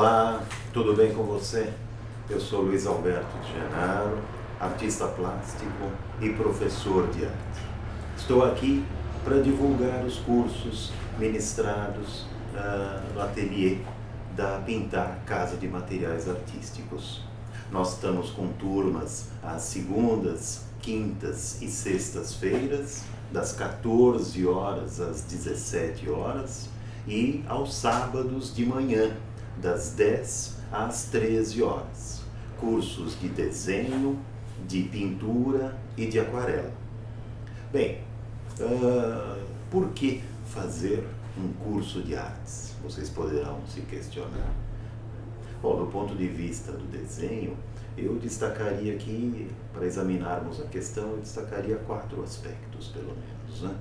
Olá, tudo bem com você? Eu sou Luiz Alberto de Genaro, artista plástico e professor de arte. Estou aqui para divulgar os cursos ministrados no ateliê da Pintar Casa de Materiais Artísticos. Nós estamos com turmas às segundas, quintas e sextas-feiras, das 14 horas às 17 horas, e aos sábados de manhã, das 10 às 13 horas. Cursos de desenho, de pintura e de aquarela. Bem, por que fazer um curso de artes? Vocês poderão se questionar. Bom, do ponto de vista do desenho, eu destacaria aqui, para examinarmos a questão, eu destacaria 4 aspectos, pelo menos, né?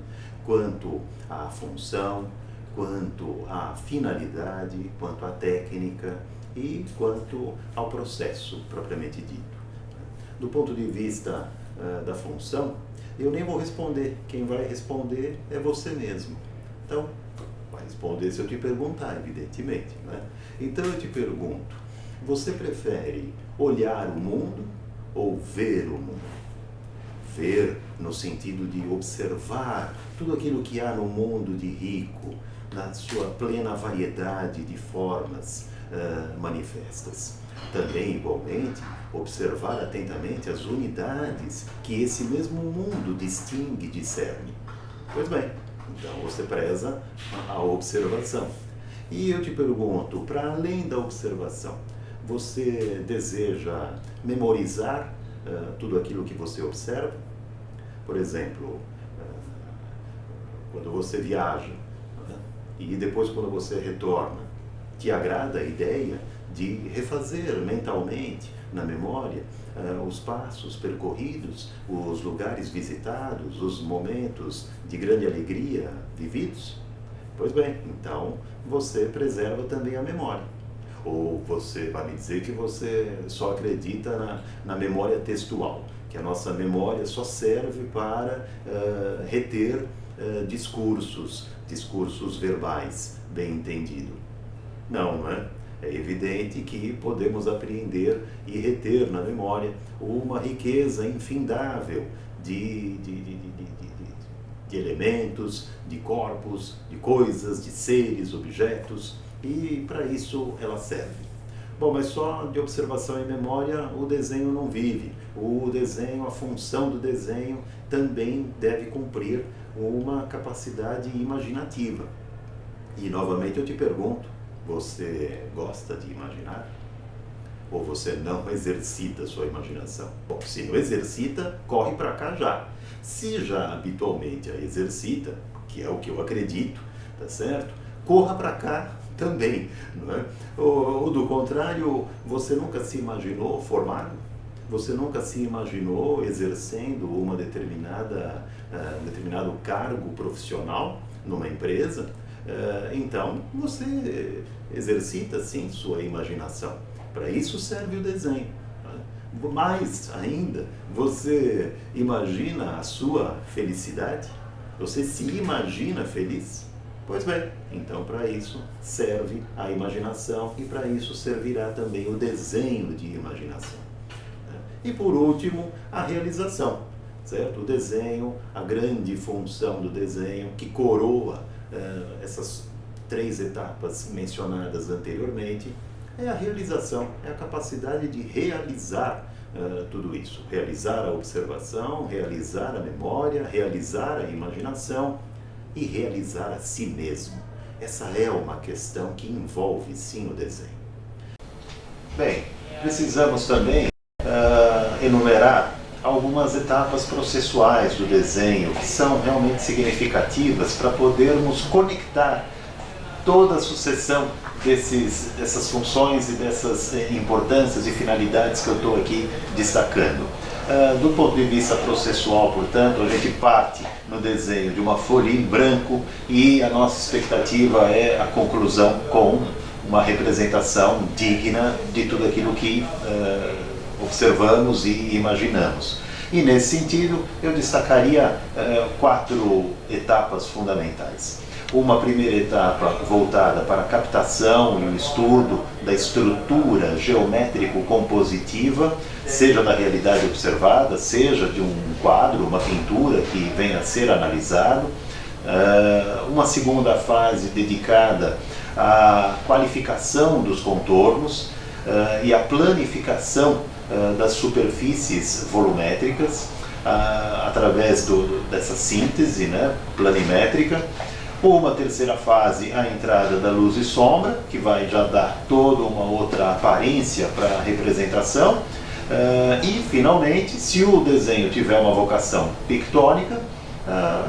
Quanto à função, quanto à finalidade, quanto à técnica e quanto ao processo propriamente dito. Do ponto de vista da função, eu nem vou responder. Quem vai responder é você mesmo. Então, vai responder se eu te perguntar, evidentemente, né? Então eu te pergunto, você prefere olhar o mundo ou ver o mundo? Ver no sentido de observar tudo aquilo que há no mundo de rico, na sua plena variedade de formas manifestas. Também, igualmente, observar atentamente as unidades que esse mesmo mundo distingue e discerne. Pois bem, então você preza a observação. E eu te pergunto, para além da observação, você deseja memorizar tudo aquilo que você observa? Por exemplo, quando você viaja, e depois quando você retorna, te agrada a ideia de refazer mentalmente, na memória, os passos percorridos, os lugares visitados, os momentos de grande alegria vividos? Pois bem, então você preserva também a memória. Ou você vai me dizer que você só acredita na memória textual, que a nossa memória só serve para reter discursos verbais, bem entendido. Não é? É evidente que podemos apreender e reter na memória uma riqueza infindável de elementos, de corpos, de coisas, de seres, objetos, e para isso ela serve. Bom, mas só de observação e memória o desenho não vive. O desenho, a função do desenho também deve cumprir uma capacidade imaginativa. E novamente eu te pergunto, você gosta de imaginar? Ou você não exercita a sua imaginação? Bom, se não exercita, corre para cá já. Se já habitualmente a exercita, que é o que eu acredito, tá certo? Corra para cá também, não é? Ou do contrário, você nunca se imaginou formado? Você nunca se imaginou exercendo um determinado cargo profissional numa empresa? Então, você exercita, sim, sua imaginação. Para isso serve o desenho. Mais ainda, você imagina a sua felicidade? Você se imagina feliz? Pois bem, então para isso serve a imaginação e para isso servirá também o desenho de imaginação. E por último, a realização, certo? O desenho, a grande função do desenho que coroa essas 3 etapas mencionadas anteriormente, é a realização, é a capacidade de realizar tudo isso. Realizar a observação, realizar a memória, realizar a imaginação e realizar a si mesmo. Essa é uma questão que envolve sim o desenho. Bem, precisamos também enumerar algumas etapas processuais do desenho que são realmente significativas para podermos conectar toda a sucessão dessas funções e dessas importâncias e finalidades que eu estou aqui destacando. Do ponto de vista processual, portanto, a gente parte no desenho de uma folha em branco e a nossa expectativa é a conclusão com uma representação digna de tudo aquilo que observamos e imaginamos. E nesse sentido, eu destacaria 4 etapas fundamentais. uma primeira etapa voltada para a captação e o estudo da estrutura geométrico-compositiva, seja da realidade observada, seja de um quadro, uma pintura que venha a ser analisado. Uma segunda fase dedicada à qualificação dos contornos e à planificação das superfícies volumétricas, através dessa síntese, né, planimétrica. Uma terceira fase, a entrada da luz e sombra, que vai já dar toda uma outra aparência para a representação. E, finalmente, se o desenho tiver uma vocação pictôrica,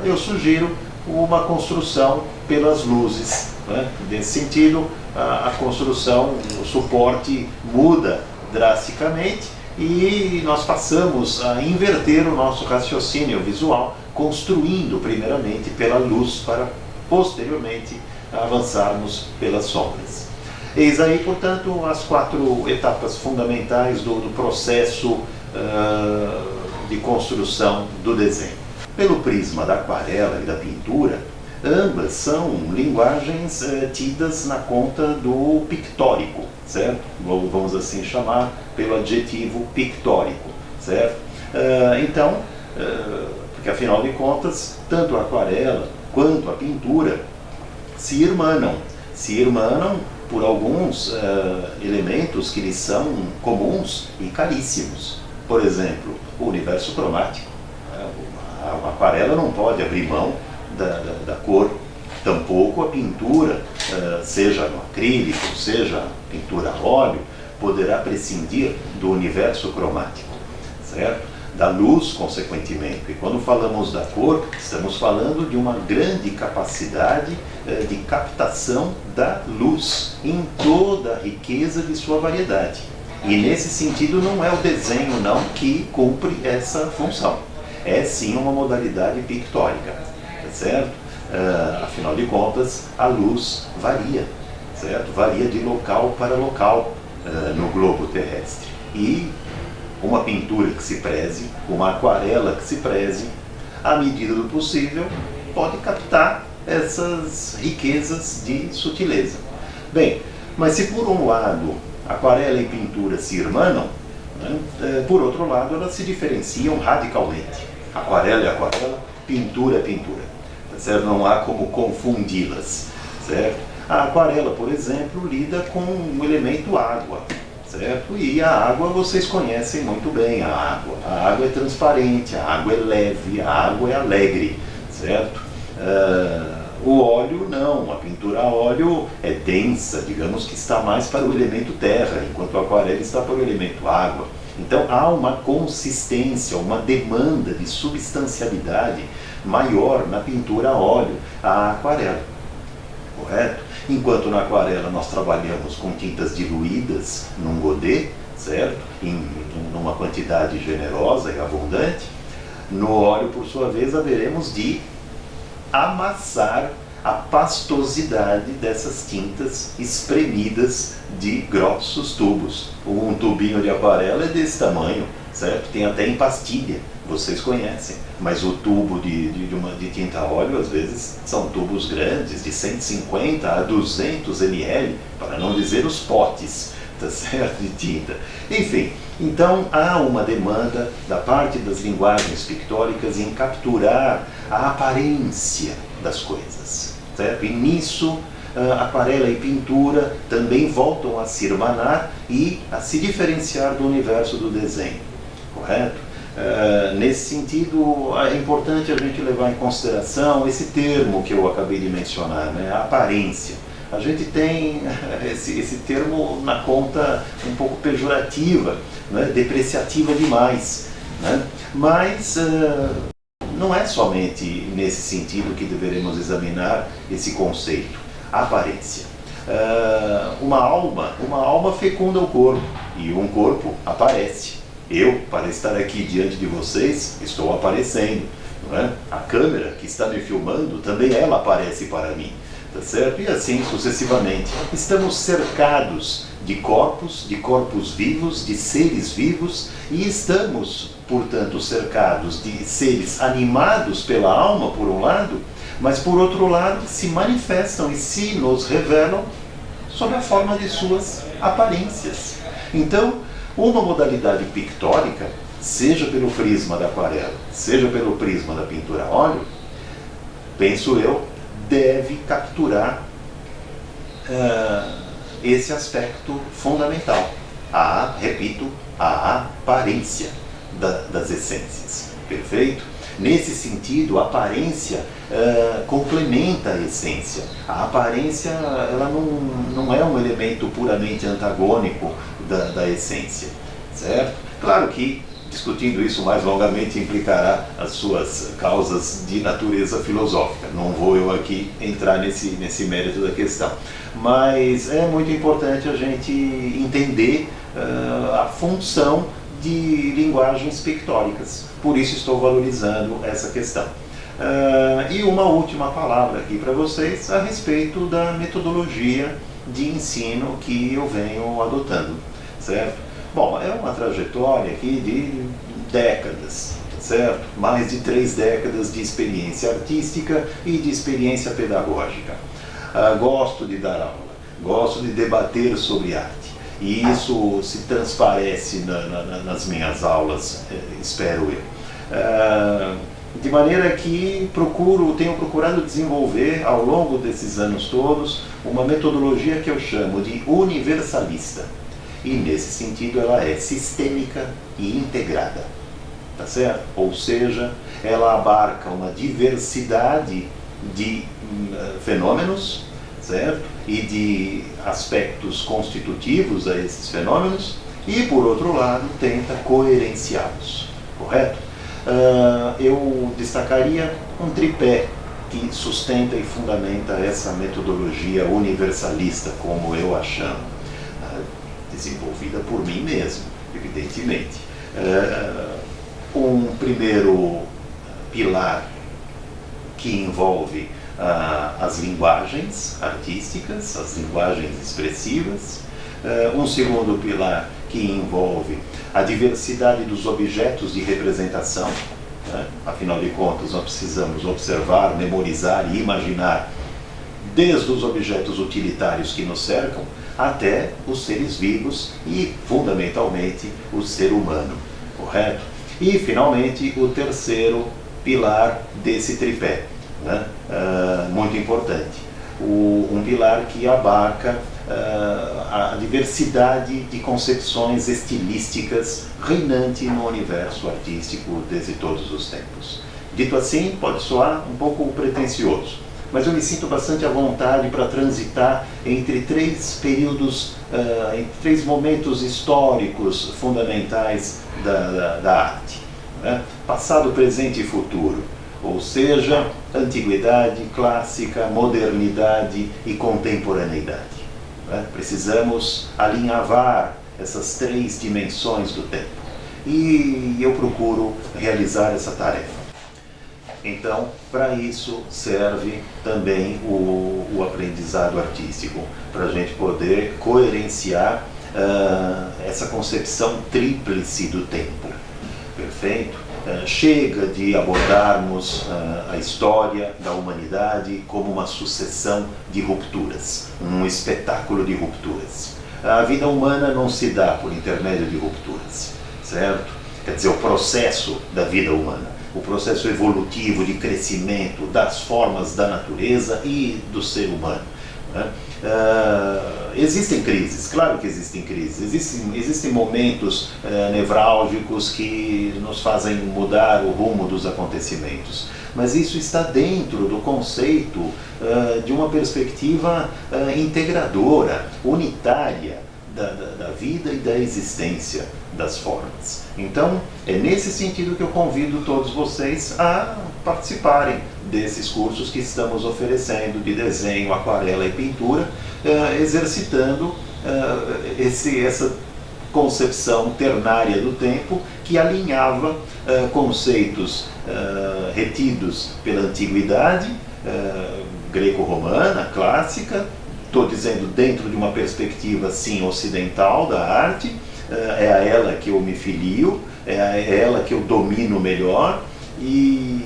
eu sugiro uma construção pelas luzes, né? Nesse sentido, a construção, o suporte muda drasticamente e nós passamos a inverter o nosso raciocínio visual, construindo primeiramente pela luz para posteriormente avançarmos pelas sombras. Eis aí, portanto, as 4 etapas fundamentais do processo de construção do desenho. Pelo prisma da aquarela e da pintura, ambas são linguagens tidas na conta do pictórico, certo? Vamos assim chamar pelo adjetivo pictórico, certo? Então, porque afinal de contas, tanto a aquarela quanto a pintura se irmanam por alguns elementos que lhes são comuns e caríssimos. Por exemplo, o universo cromático. A aquarela não pode abrir mão da cor, tampouco a pintura, seja no acrílico, seja pintura a óleo, poderá prescindir do universo cromático, certo? Da luz, consequentemente. E quando falamos da cor, estamos falando de uma grande capacidade de captação da luz em toda a riqueza de sua variedade. E nesse sentido não é o desenho não que cumpre essa função. É sim uma modalidade pictórica, tá certo? Afinal de contas, a luz varia, certo? Varia de local para local no globo terrestre. E uma pintura que se preze, uma aquarela que se preze, à medida do possível, pode captar essas riquezas de sutileza. Bem, mas se por um lado aquarela e pintura se irmanam, né, por outro lado elas se diferenciam radicalmente. Aquarela é aquarela, pintura é pintura, tá certo? Não há como confundi-las, certo? A aquarela, por exemplo, lida com o elemento água, certo? E a água vocês conhecem muito bem, a água é transparente, a água é leve, a água é alegre, certo? O óleo não, a pintura a óleo é densa, digamos que está mais para o elemento terra, enquanto a aquarela está para o elemento água. Então há uma consistência, uma demanda de substancialidade maior na pintura a óleo, a aquarela, correto? Enquanto na aquarela nós trabalhamos com tintas diluídas num godê, certo? Numa quantidade generosa e abundante, no óleo, por sua vez, haveremos de amassar a pastosidade dessas tintas espremidas de grossos tubos. Um tubinho de aquarela é desse tamanho, certo? Tem até em pastilha, vocês conhecem. Mas o tubo de tinta a óleo, às vezes, são tubos grandes, de 150 a 200 ml, para não dizer os potes, tá certo? De tinta. Enfim, então há uma demanda da parte das linguagens pictóricas em capturar a aparência das coisas, certo? E nisso, aquarela e pintura também voltam a se irmanar e a se diferenciar do universo do desenho, correto? Nesse sentido, é importante a gente levar em consideração esse termo que eu acabei de mencionar, né? A aparência. A gente tem esse termo na conta um pouco pejorativa, né? Depreciativa demais, né? Mas não é somente nesse sentido que deveremos examinar esse conceito, a aparência. Uma alma fecunda o corpo, e um corpo aparece. Eu, para estar aqui diante de vocês, estou aparecendo, não é? A câmera que está me filmando, também ela aparece para mim, tá certo? E assim sucessivamente. Estamos cercados de corpos vivos, de seres vivos, e estamos, portanto, cercados de seres animados pela alma, por um lado, mas por outro lado se manifestam e se nos revelam sob a forma de suas aparências. Então, uma modalidade pictórica, seja pelo prisma da aquarela, seja pelo prisma da pintura a óleo, penso eu, deve capturar esse aspecto fundamental, repito, a aparência das essências. Perfeito? Nesse sentido, a aparência complementa a essência. A aparência ela não é um elemento puramente antagônico da essência, certo? Claro que discutindo isso mais longamente implicará as suas causas de natureza filosófica. Não vou eu aqui entrar nesse mérito da questão. Mas é muito importante a gente entender a função de linguagens pictóricas. Por isso estou valorizando essa questão. E uma última palavra aqui para vocês a respeito da metodologia de ensino que eu venho adotando, certo? Bom, é uma trajetória aqui de décadas, certo? Mais de 3 décadas de experiência artística e de experiência pedagógica. Gosto de dar aula, gosto de debater sobre arte. E isso se transparece nas minhas aulas, espero eu. De maneira que tenho procurado desenvolver ao longo desses anos todos uma metodologia que eu chamo de universalista. E nesse sentido ela é sistêmica e integrada, tá certo? Ou seja, ela abarca uma diversidade de fenômenos, certo? E de aspectos constitutivos a esses fenômenos e, por outro lado, tenta coerenciá-los, correto? Eu destacaria um tripé que sustenta e fundamenta essa metodologia universalista, como eu a chamo, desenvolvida por mim mesmo, evidentemente. Um primeiro pilar que envolve as linguagens artísticas, as linguagens expressivas. Um segundo pilar que envolve a diversidade dos objetos de representação, né? Afinal de contas, nós precisamos observar, memorizar e imaginar desde os objetos utilitários que nos cercam até os seres vivos e, fundamentalmente, o ser humano, correto? E, finalmente, o terceiro pilar desse tripé, né? Muito importante, um pilar que abarca a diversidade de concepções estilísticas reinante no universo artístico desde todos os tempos. Dito assim, pode soar um pouco pretensioso, mas eu me sinto bastante à vontade para transitar entre 3 períodos, entre 3 momentos históricos fundamentais da arte, né? Passado, presente e futuro, ou seja, antiguidade, clássica, modernidade e contemporaneidade, né? Precisamos alinhavar essas 3 dimensões do tempo e eu procuro realizar essa tarefa. Então, para isso serve também o aprendizado artístico, para a gente poder coerenciar essa concepção tríplice do tempo. Perfeito? Chega de abordarmos a história da humanidade como uma sucessão de rupturas, um espetáculo de rupturas. A vida humana não se dá por intermédio de rupturas, certo? Quer dizer, o processo da vida humana, o processo evolutivo de crescimento das formas da natureza e do ser humano, né? Existem crises, claro que existem crises, existem momentos nevrálgicos que nos fazem mudar o rumo dos acontecimentos, mas isso está dentro do conceito de uma perspectiva integradora, unitária da vida e da existência das formas. Então, é nesse sentido que eu convido todos vocês a participarem desses cursos que estamos oferecendo de desenho, aquarela e pintura, exercitando essa concepção ternária do tempo que alinhava conceitos retidos pela antiguidade greco-romana, clássica. Estou dizendo dentro de uma perspectiva, sim, ocidental da arte, é a ela que eu me filio, é a ela que eu domino melhor e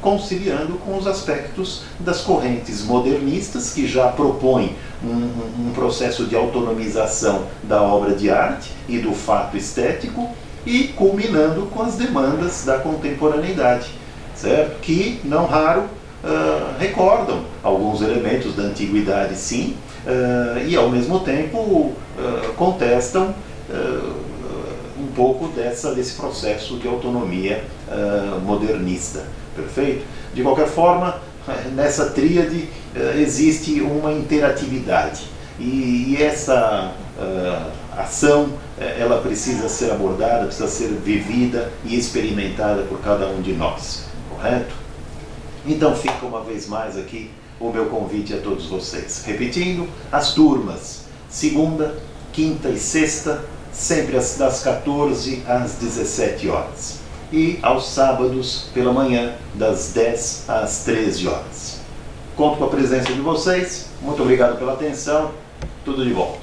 conciliando com os aspectos das correntes modernistas, que já propõem um processo de autonomização da obra de arte e do fato estético, e culminando com as demandas da contemporaneidade, certo? Que, não raro, recordam alguns elementos da antiguidade, sim, e ao mesmo tempo contestam um pouco desse processo de autonomia modernista, perfeito? De qualquer forma, nessa tríade existe uma interatividade, e essa ação ela precisa ser abordada, precisa ser vivida e experimentada por cada um de nós, correto? Então fica uma vez mais aqui o meu convite a todos vocês. Repetindo, as turmas, segunda, quinta e sexta, sempre das 14 às 17 horas. E aos sábados pela manhã, das 10 às 13 horas. Conto com a presença de vocês, muito obrigado pela atenção, tudo de bom.